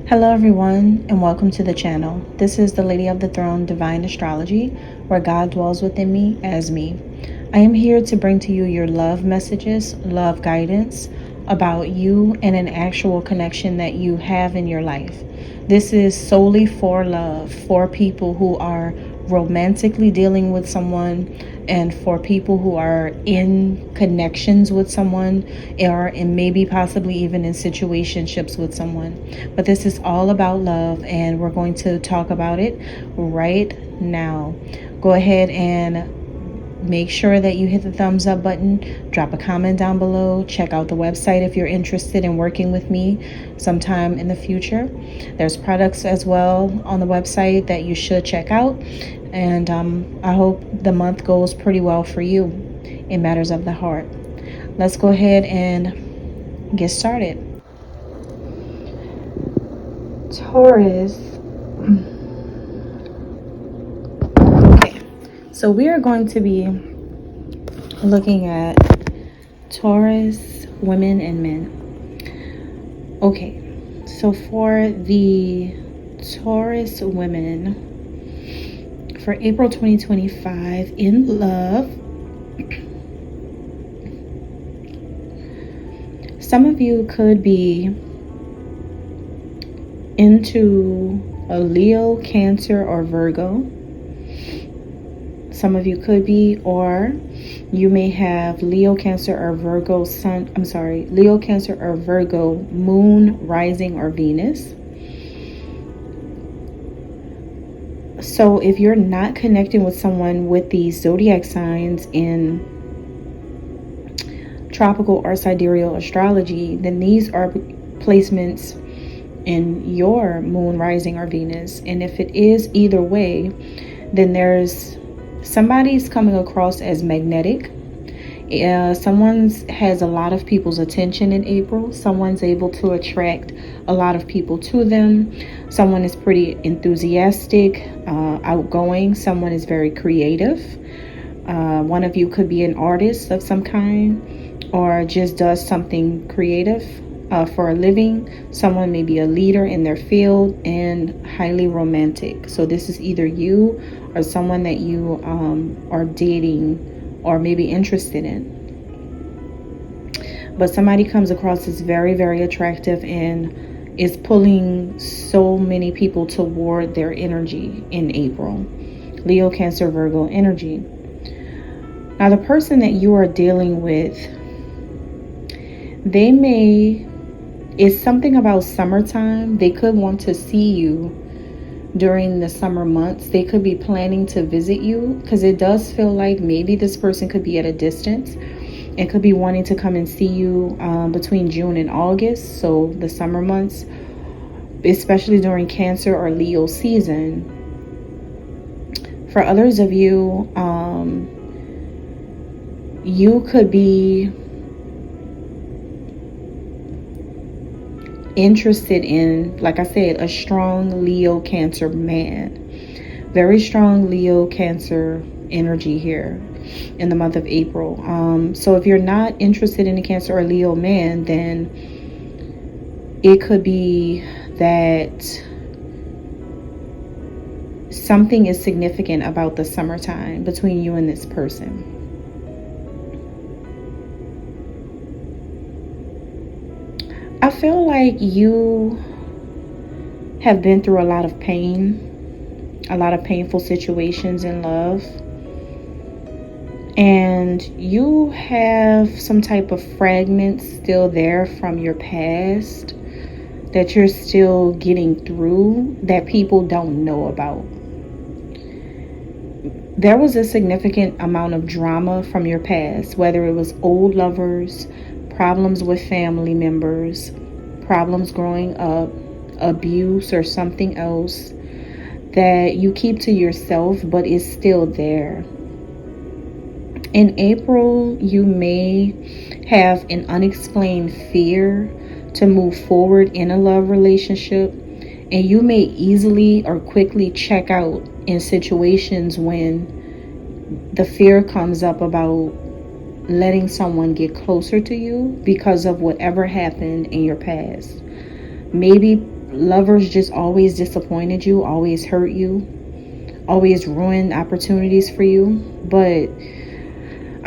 Hello everyone and welcome to the channel. This is the Lady of the Throne Divine Astrology, where God dwells within me as me. I am here to bring to you your love messages, love guidance about you and an actual connection that you have in your life. This is solely for love, for people who are romantically dealing with someone and for people who are in connections with someone or and maybe possibly even in situationships with someone. But this is all about love and we're going to talk about it right now. Go ahead and make sure that you hit the thumbs up button, drop a comment down below, check out the website if you're interested in working with me sometime in the future. There's products as well on the website that you should check out, and I hope the month goes pretty well for you in matters of the heart. Let's go ahead and get started. Taurus. So we are going to be looking at Taurus women and men. Okay, so for the Taurus women for April 2025 in love, some of you could be into a Leo, Cancer, or Virgo. Some of you could be, or you may have Leo, Cancer, or Virgo Leo, Cancer, or Virgo moon, rising, or Venus. So if you're not connecting with someone with these zodiac signs in tropical or sidereal astrology, then these are placements in your moon, rising, or Venus. And if it is either way, then somebody's coming across as magnetic. Someone has a lot of people's attention in April. Someone's able to attract a lot of people to them. Someone is pretty enthusiastic, outgoing. Someone is very creative. One of you could be an artist of some kind or just does something creative for a living. Someone may be a leader in their field and highly romantic. So this is either you or someone that you are dating or maybe interested in. But somebody comes across as very, very attractive and is pulling so many people toward their energy in April. Leo, Cancer, Virgo energy. Now the person that you are dealing with, it's something about summertime. They could want to see you during the summer months. They could be planning to visit you because it does feel like maybe this person could be at a distance and could be wanting to come and see you between June and August. So the summer months, especially during Cancer or Leo season. For others of you, you could be interested in, like I said, a strong Leo, Cancer man. Very strong Leo, Cancer energy here in the month of April. So if you're not interested in a Cancer or Leo man, then it could be that something is significant about the summertime between you and this person. I feel like you have been through a lot of pain, a lot of painful situations in love, and you have some type of fragments still there from your past that you're still getting through that people don't know about. There was a significant amount of drama from your past, whether it was old lovers, problems with family members, problems growing up, abuse, or something else that you keep to yourself but is still there. In April, you may have an unexplained fear to move forward in a love relationship, and you may easily or quickly check out in situations when the fear comes up about letting someone get closer to you because of whatever happened in your past. Maybe lovers just always disappointed you, always hurt you, always ruined opportunities for you. But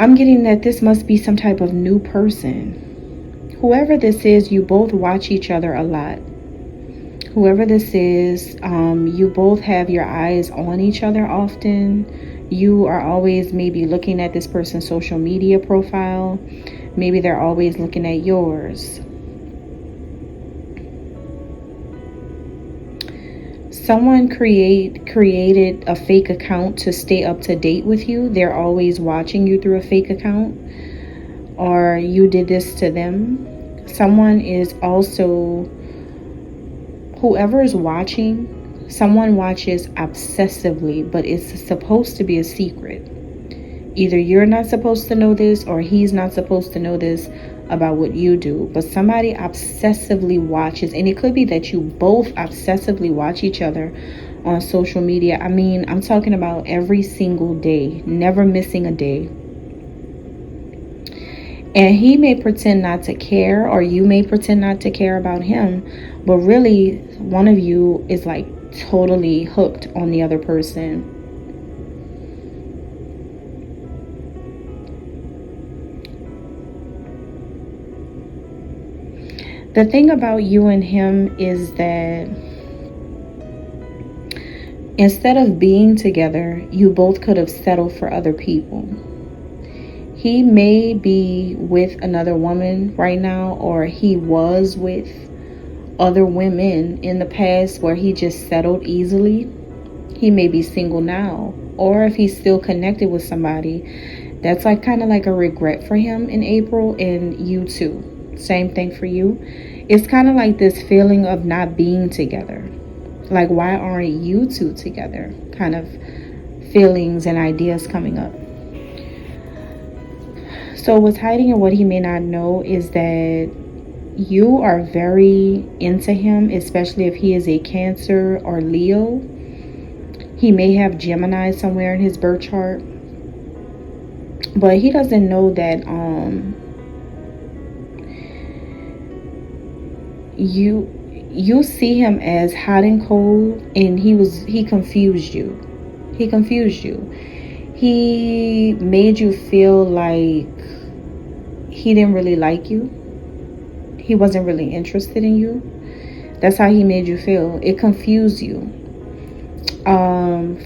I'm getting that this must be some type of new person. Whoever this is, you both watch each other a lot. Whoever this is, you both have your eyes on each other often. You are always maybe looking at this person's social media profile. Maybe they're always looking at yours. Someone created a fake account to stay up to date with you. They're always watching you through a fake account, or you did this to them. Someone is also, whoever is watching, someone watches obsessively, but it's supposed to be a secret. Either you're not supposed to know this, or he's not supposed to know this about what you do. But somebody obsessively watches, and it could be that you both obsessively watch each other on social media. I mean, I'm talking about every single day, never missing a day. And he may pretend not to care, or you may pretend not to care about him, but really one of you is like totally hooked on the other person. The thing about you and him is that instead of being together, you both could have settled for other people. He may be with another woman right now, or he was with other women in the past where he just settled easily. He may be single now, or if he's still connected with somebody, that's like kind of like a regret for him in April, and you too. Same thing for you. It's kind of like this feeling of not being together. Like, why aren't you two together? Kind of feelings and ideas coming up. So what's hiding and what he may not know is that you are very into him, especially if he is a Cancer or Leo. He may have Gemini somewhere in his birth chart. But he doesn't know that you see him as hot and cold, and he confused you. He confused you. He made you feel like he didn't really like you. He wasn't really interested in you. That's how he made you feel. It confused you.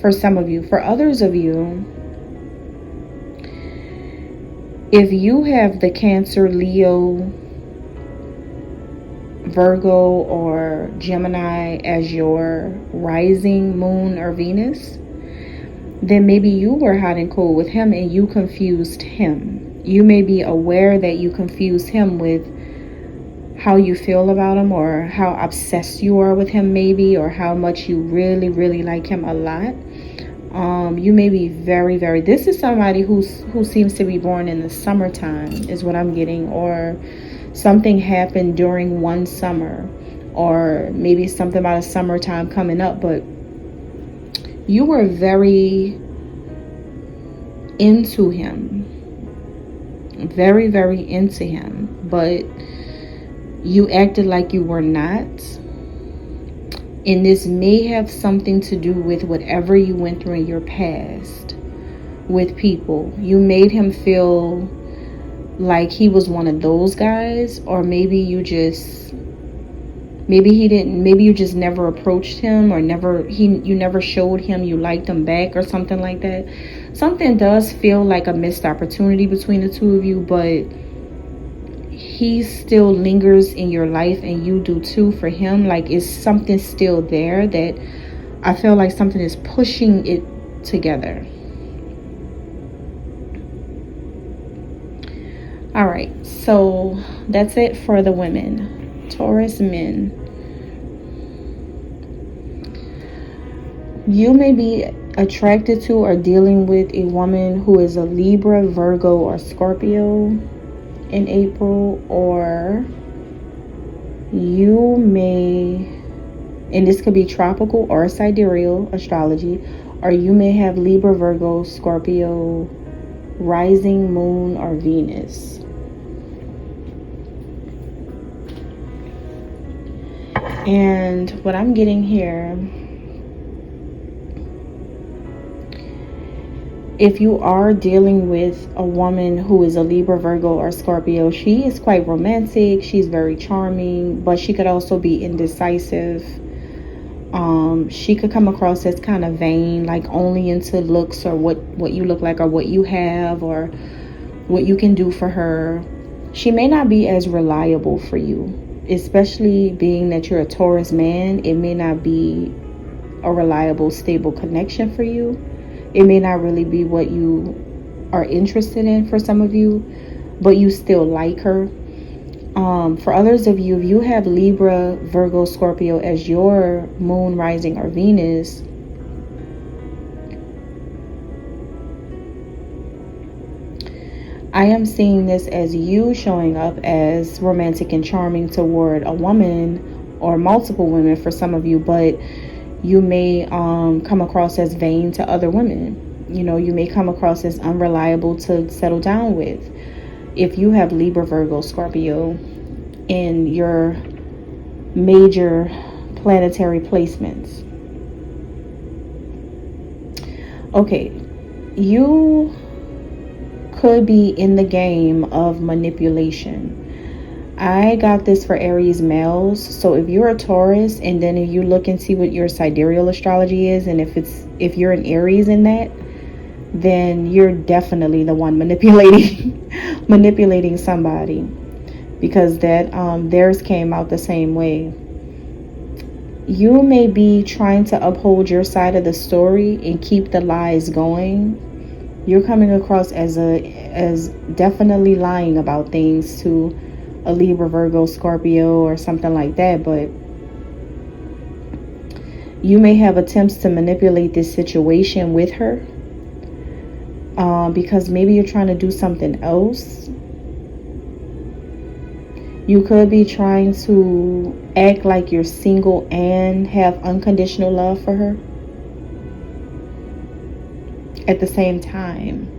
For some of you. For others of you, if you have the Cancer, Leo, Virgo, or Gemini as your rising, moon, or Venus, then maybe you were hot and cold with him and you confused him. You may be aware that you confused him with how you feel about him, or how obsessed you are with him maybe, or how much you really, really like him a lot. You may be very, very, this is somebody who seems to be born in the summertime is what I'm getting, or something happened during one summer, or maybe something about a summertime coming up, but you were very into him, very, very into him, but you acted like you were not. And this may have something to do with whatever you went through in your past with people. You made him feel like he was one of those guys, or maybe you just never approached him, or you never showed him you liked him back, or something like that. Something does feel like a missed opportunity between the two of you, but he still lingers in your life, and you do too for him. Like, is something still there that I feel like something is pushing it together. All right, so that's it for the women. Taurus men, you may be attracted to or dealing with a woman who is a Libra, Virgo, or Scorpio in April, or you may, and this could be tropical or sidereal astrology, or you may have Libra, Virgo, Scorpio, rising, moon, or Venus. And what I'm getting here, if you are dealing with a woman who is a Libra, Virgo, or Scorpio, she is quite romantic. She's very charming, but she could also be indecisive. She could come across as kind of vain, like only into looks or what you look like or what you have or what you can do for her. She may not be as reliable for you, especially being that you're a Taurus man. It may not be a reliable, stable connection for you. It may not really be what you are interested in for some of you, but you still like her. For others of you, if you have Libra, Virgo, Scorpio as your moon, rising, or Venus, I am seeing this as you showing up as romantic and charming toward a woman or multiple women for some of you, but you may come across as vain to other women. You know, you may come across as unreliable to settle down with. If you have Libra, Virgo, Scorpio in your major planetary placements. Okay, you could be in the game of manipulation. I got this for Aries males. So if you're a Taurus, and then if you look and see what your sidereal astrology is, and if you're an Aries in that, then you're definitely the one manipulating somebody, because that theirs came out the same way. You may be trying to uphold your side of the story and keep the lies going. You're coming across as definitely lying about things to a Libra, Virgo, Scorpio, or something like that, but you may have attempts to manipulate this situation with her, because maybe you're trying to do something else. You could be trying to act like you're single and have unconditional love for her at the same time.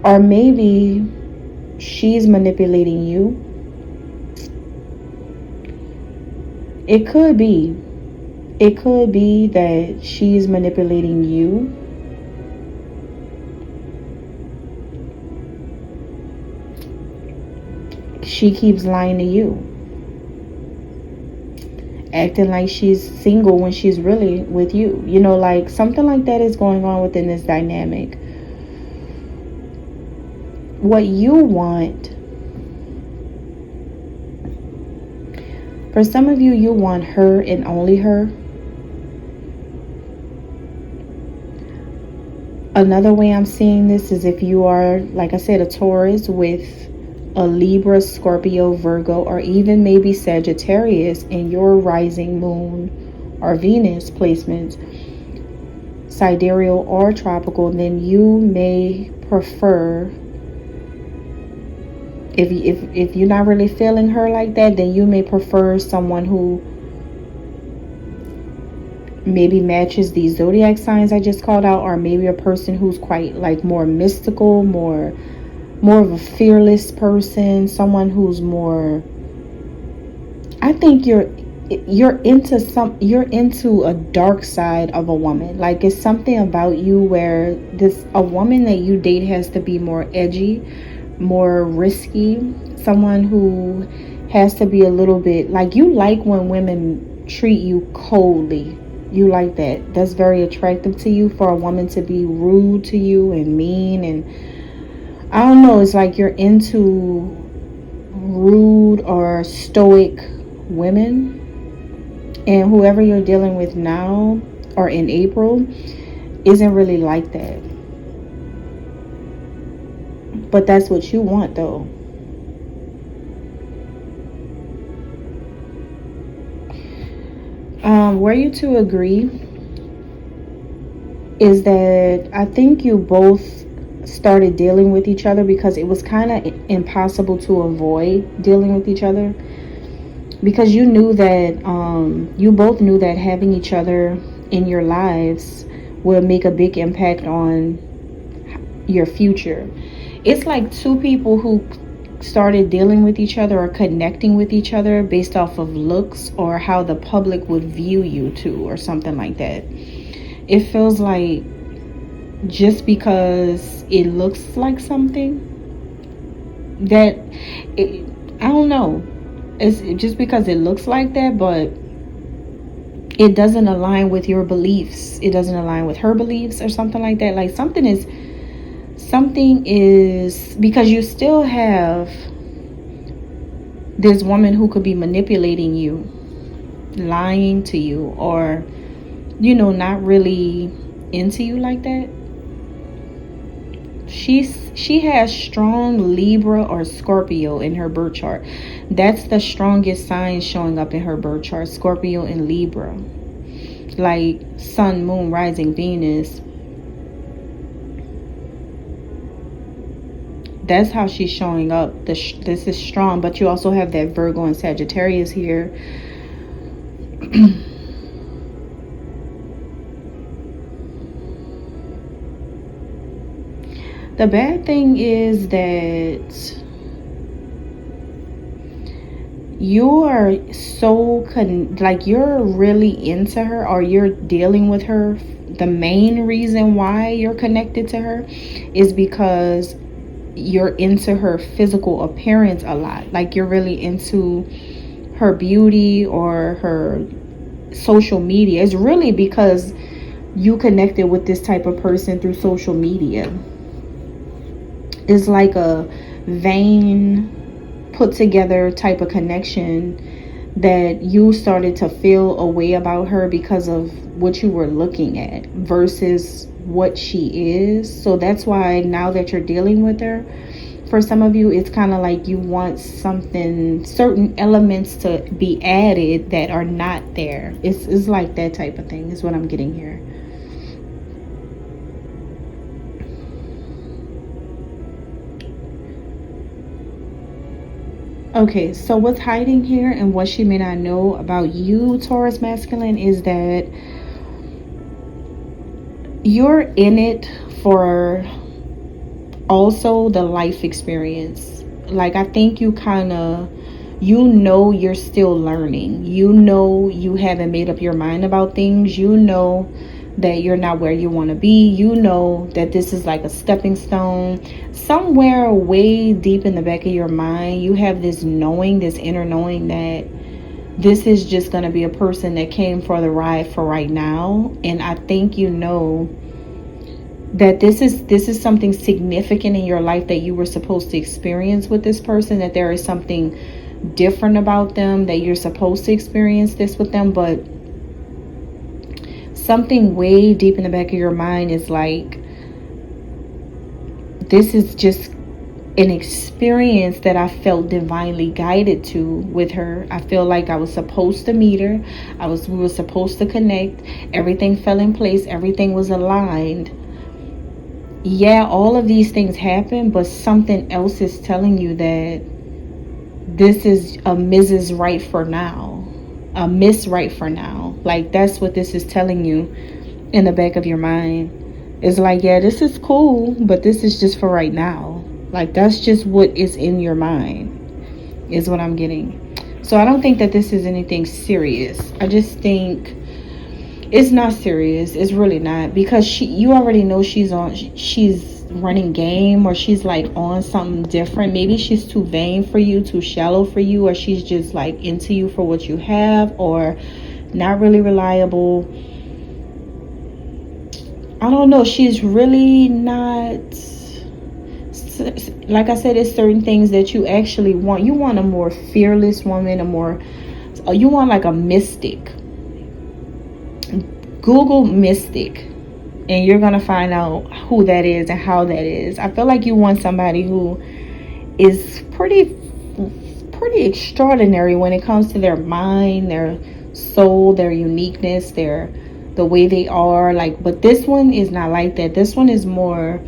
Or maybe she's manipulating you. It could be that she's manipulating you. She keeps lying to you, acting like she's single when she's really with you. You know, like something like that is going on within this dynamic. What you want, for some of you, you want her and only her. Another way I'm seeing this is if you are, like I said, a Taurus with a Libra, Scorpio, Virgo, or even maybe Sagittarius in your rising moon or Venus placements, sidereal or tropical, then you may prefer, if you're not really feeling her like that, then you may prefer someone who maybe matches these zodiac signs I just called out, or maybe a person who's quite like more mystical, more of a fearless person, someone who's more, I think you're into a dark side of a woman. Like it's something about you where a woman that you date has to be more edgy, more risky, someone who has to be a little bit like, you like when women treat you coldly. You like that. That's very attractive to you, for a woman to be rude to you and mean, and I don't know, it's like you're into rude or stoic women. And whoever you're dealing with now or in April isn't really like that. But that's what you want, though. Where you two agree is that I think you both started dealing with each other because it was kind of impossible to avoid dealing with each other, because you knew that you both knew that having each other in your lives will make a big impact on your future. It's like two people who started dealing with each other or connecting with each other based off of looks or how the public would view you too, or something like that. It feels like just because it looks like something that I don't know, it's just because it looks like that, but it doesn't align with your beliefs. It doesn't align with her beliefs or something like that. Like something is because you still have this woman who could be manipulating you, lying to you, or not really into you like that. She has strong Libra or Scorpio in her birth chart. That's the strongest sign showing up in her birth chart, Scorpio and Libra. Like Sun, Moon, Rising, Venus. That's how she's showing up. This is strong, but you also have that Virgo and Sagittarius here. The bad thing is that you are so you're really into her, or you're dealing with her. The main reason why you're connected to her is because you're into her physical appearance a lot. Like you're really into her beauty or her social media. It's really because you connected with this type of person through social media. It's like a vain, put together type of connection that you started to feel a way about her because of what you were looking at versus what she is. So that's why now that you're dealing with her, for some of you, it's kind of like you want certain elements to be added that are not there. It's like that type of thing is what I'm getting here. Okay, so what's hiding here and what she may not know about you, Taurus masculine, is that you're in it for also the life experience. Like I think you you're still learning. You haven't made up your mind about things. That you're not where you want to be. That this is like a stepping stone. Somewhere way deep in the back of your mind, you have this knowing, this inner knowing that this is just going to be a person that came for the ride for right now. And I think that this is something significant in your life that you were supposed to experience with this person, that there is something different about them, that you're supposed to experience this with them. But something way deep in the back of your mind is like, this is just an experience that I felt divinely guided to with her. I feel like I was supposed to meet her. We were supposed to connect. Everything fell in place. Everything was aligned. Yeah, all of these things happen, but something else is telling you that this is a Mrs. Right for now. A Miss Right for now. Like that's what this is telling you in the back of your mind. It's like, yeah, this is cool, but this is just for right now. Like that's just what is in your mind is what I'm getting. So I don't think that this is anything serious. I just think it's not serious. It's really not, because you already know she's running game, or she's like on something different. Maybe she's too vain for you, too shallow for you, or she's just like into you for what you have, or not really reliable. I don't know. She's really not. Like I said, it's certain things that you actually want. You want a more fearless woman, you want like a mystic. Google mystic, and you're gonna find out who that is and how that is. I feel like you want somebody who is pretty extraordinary when it comes to their mind, their soul, their uniqueness, the way they are. Like, but this one is not like that. This one is more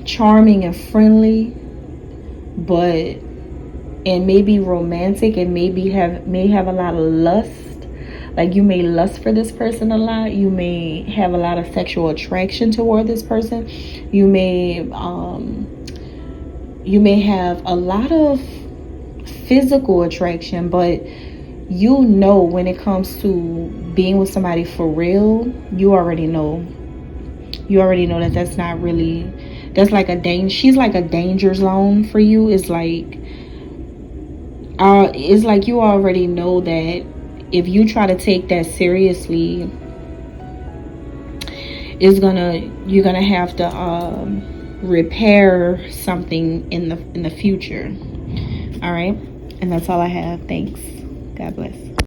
charming and friendly, and maybe romantic, and may have a lot of lust. Like you may lust for this person a lot. You may have a lot of sexual attraction toward this person. You may you may have a lot of physical attraction, but you know, when it comes to being with somebody for real, you already know that that's not really, that's like a she's like a danger zone for you. It's like you already know that if you try to take that seriously, you're gonna have to repair something in the future. All right, and that's all I have. Thanks. God bless.